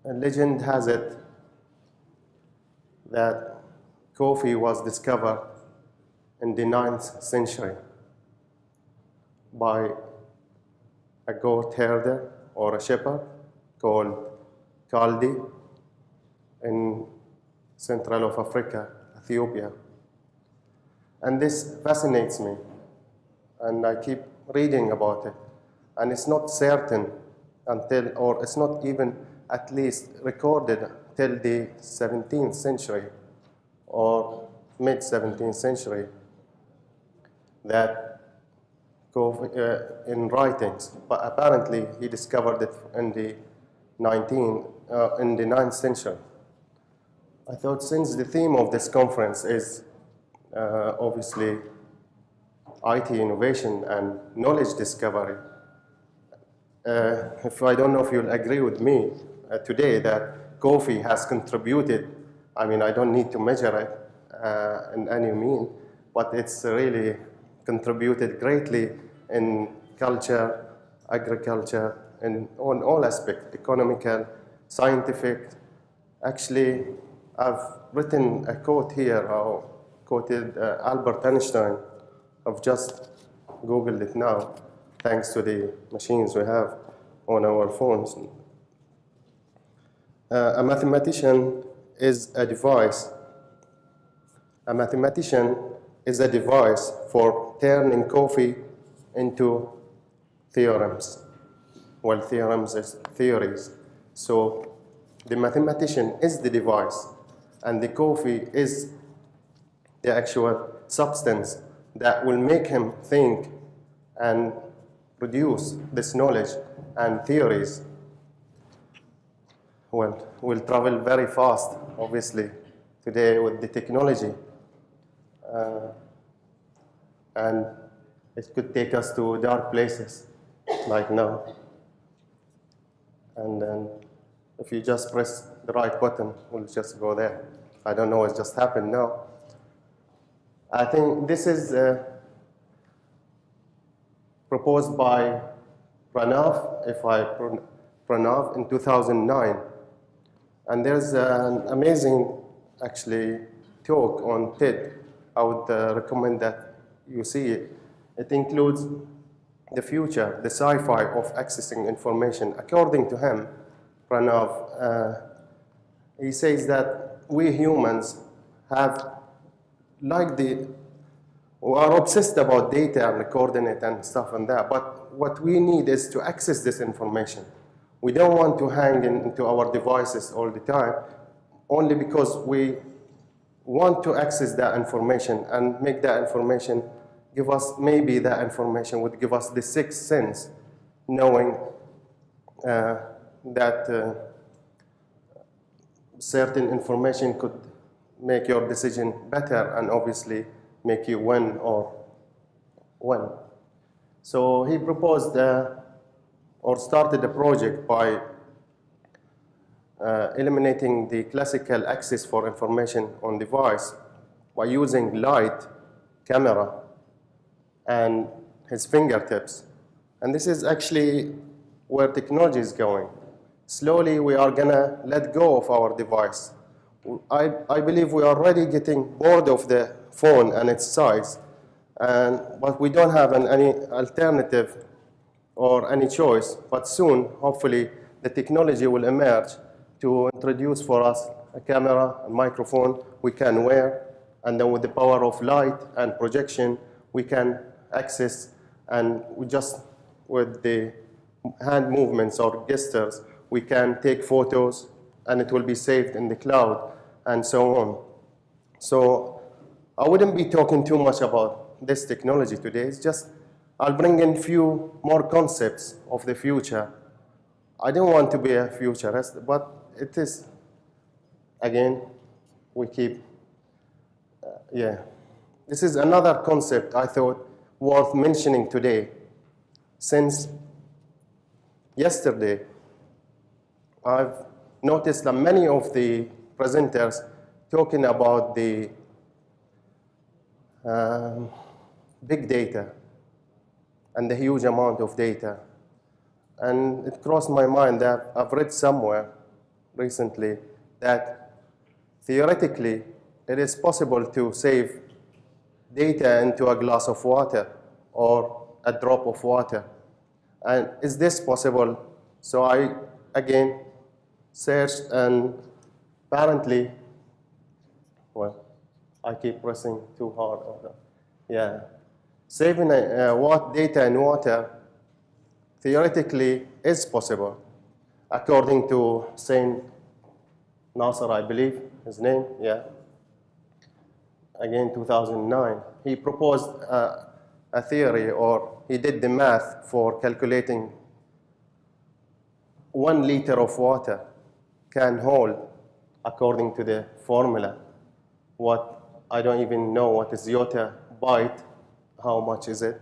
A legend has it that coffee was discovered in the 9th century by a goat herder or a shepherd called Kaldi in central of Africa, Ethiopia. And this fascinates me, and I keep reading about it. And it's not certain until, or it's not even at least recorded till the 17th century or mid-17th century that in writings, but apparently he discovered it in the 9th century. I thought, since the theme of this conference is obviously IT innovation and knowledge discovery, if I don't know if you'll agree with me today that coffee has contributed. I mean, I don't need to measure it in any mean, but it's really contributed greatly in culture, agriculture, and on all aspects, economical, scientific. Actually, I've written a quote here, or quoted Albert Einstein. I've just Googled it now, thanks to the machines we have on our phones. A mathematician is a device. A mathematician is a device for turning coffee into theorems. Well, theorems is theories. So the mathematician is the device, and the coffee is the actual substance that will make him think and produce this knowledge and theories. Well, we'll travel very fast, obviously, today with the technology. And it could take us to dark places, like now. And then if you just press the right button, we'll just go there. I don't know what just happened now. I think this is proposed by Pranav in 2009. And there's an amazing, actually, talk on TED. I would recommend that you see it. It includes the future, the sci-fi of accessing information. According to him, Pranav, he says that we humans have, we are obsessed about data and recording it and stuff and that, but what we need is to access this information. We don't want to hang into our devices all the time, only because we want to access that information and make that information give us, maybe that information would give us the sixth sense, knowing that certain information could make your decision better and obviously make you win or win. So he proposed or started a project by eliminating the classical access for information on device by using light, camera, and his fingertips. And this is actually where technology is going. Slowly, we are gonna let go of our device. I believe we are already getting bored of the phone and its size, but we don't have any alternative or any choice. But soon, hopefully, the technology will emerge to introduce for us a camera, a microphone we can wear, and then with the power of light and projection, we can access, and we just, with the hand movements or gestures, we can take photos, and it will be saved in the cloud, and so on. So I wouldn't be talking too much about this technology today. It's just, I'll bring in few more concepts of the future. I don't want to be a futurist, but it is, again, we keep, yeah. This is another concept I thought worth mentioning today. Since yesterday, I've noticed that many of the presenters talking about the big data and the huge amount of data. And it crossed my mind that I've read somewhere recently that theoretically it is possible to save data into a glass of water or a drop of water. And is this possible? So I, again, searched, and apparently, well, I keep pressing too hard. Yeah. Saving data in water theoretically is possible, according to Saint Nasser, I believe, his name, yeah. Again, 2009. He proposed a theory, or he did the math for calculating 1 liter of water can hold, according to the formula, I don't even know what is iota byte, how much is it,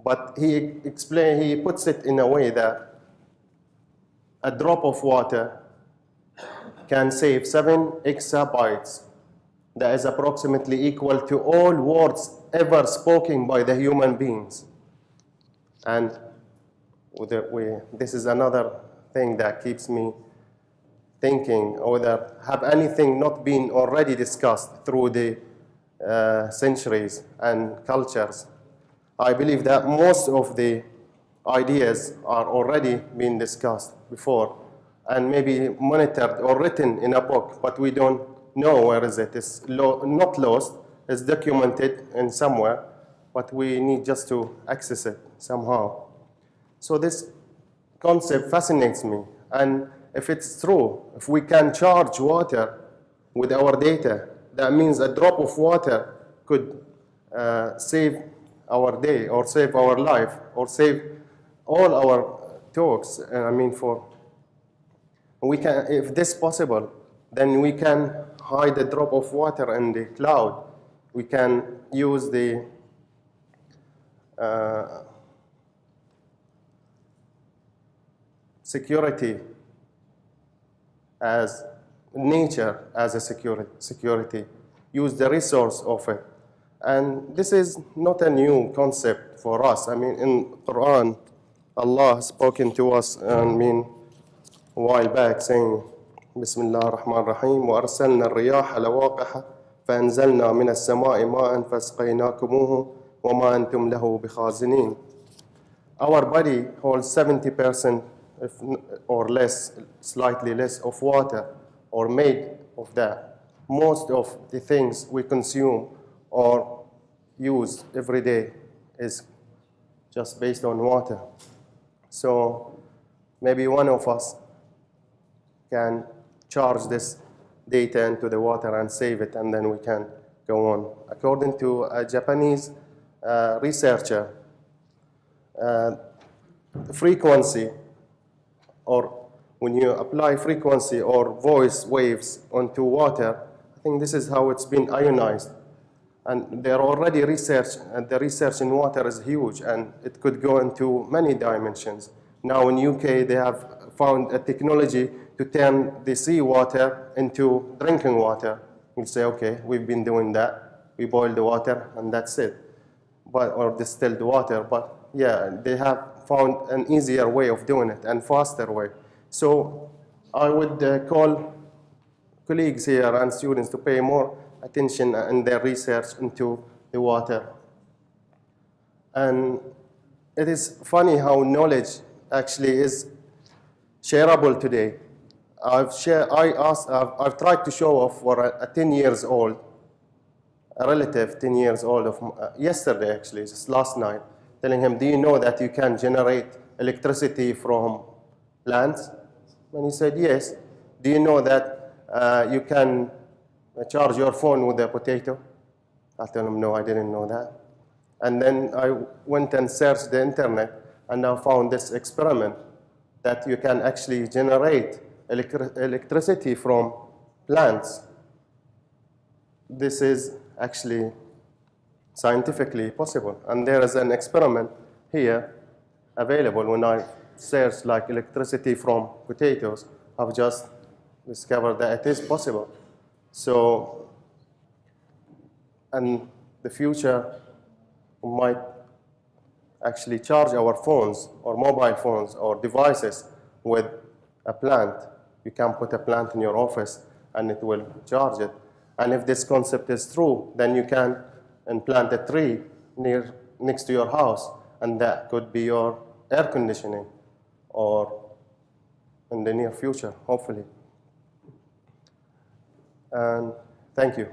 but he puts it in a way that a drop of water can save 7 exabytes. That is approximately equal to all words ever spoken by the human beings. And this is another thing that keeps me thinking, whether have anything not been already discussed through the centuries and cultures. I believe that most of the ideas are already being discussed before and maybe monitored or written in a book, but we don't know where is it. It's not lost, it's documented in somewhere, but we need just to access it somehow. So this concept fascinates me, and if it's true, if we can charge water with our data, that means a drop of water could save our day, or save our life, or save all our talks. If this is possible, then we can hide a drop of water in the cloud. We can use the security as nature as a security, use the resource of it. And this is not a new concept for us. In Quran, Allah has spoken to us, a while back, saying, Bismillah ar-Rahman ar-Rahim, وَأَرْسَلْنَا الرِّيَاحَ لَوَاقِحَ فَأَنزَلْنَا مِنَ السَّمَاءِ مَاءً فَاسْقَيْنَاكُمُوهُ وَمَا أَنْتُمْ لَهُ بِخَازِنِينَ. Our body holds 70% or less, slightly less, of water, or made of that. Most of the things we consume or use every day is just based on water. So maybe one of us can charge this data into the water and save it, and then we can go on. According to a Japanese researcher, frequency, or when you apply frequency or voice waves onto water, I think this is how it's been ionized. And there are already research, and the research in water is huge, and it could go into many dimensions. Now in UK, they have found a technology to turn the seawater into drinking water. You say, okay, we've been doing that. We boil the water, and that's it. Or distilled water. But yeah, they have found an easier way of doing it, and faster way. So I would call colleagues here and students to pay more attention in their research into the water. And it is funny how knowledge actually is shareable today. I've tried to show off for a 10 years old, a relative 10 years old of yesterday, actually, just last night, telling him, do you know that you can generate electricity from plants? And he said, yes. Do you know that you can charge your phone with a potato? I told him, no, I didn't know that. And then I went and searched the internet, and I found this experiment that you can actually generate electricity from plants. This is actually scientifically possible. And there is an experiment here available. When I search like electricity from potatoes, I've just discovered that it is possible. So, and the future might actually charge our phones or mobile phones or devices with a plant You can put a plant in your office and it will charge it. And if this concept is true, then you can plant a tree next to your house, and that could be your air conditioning, or in the near future, hopefully. And thank you.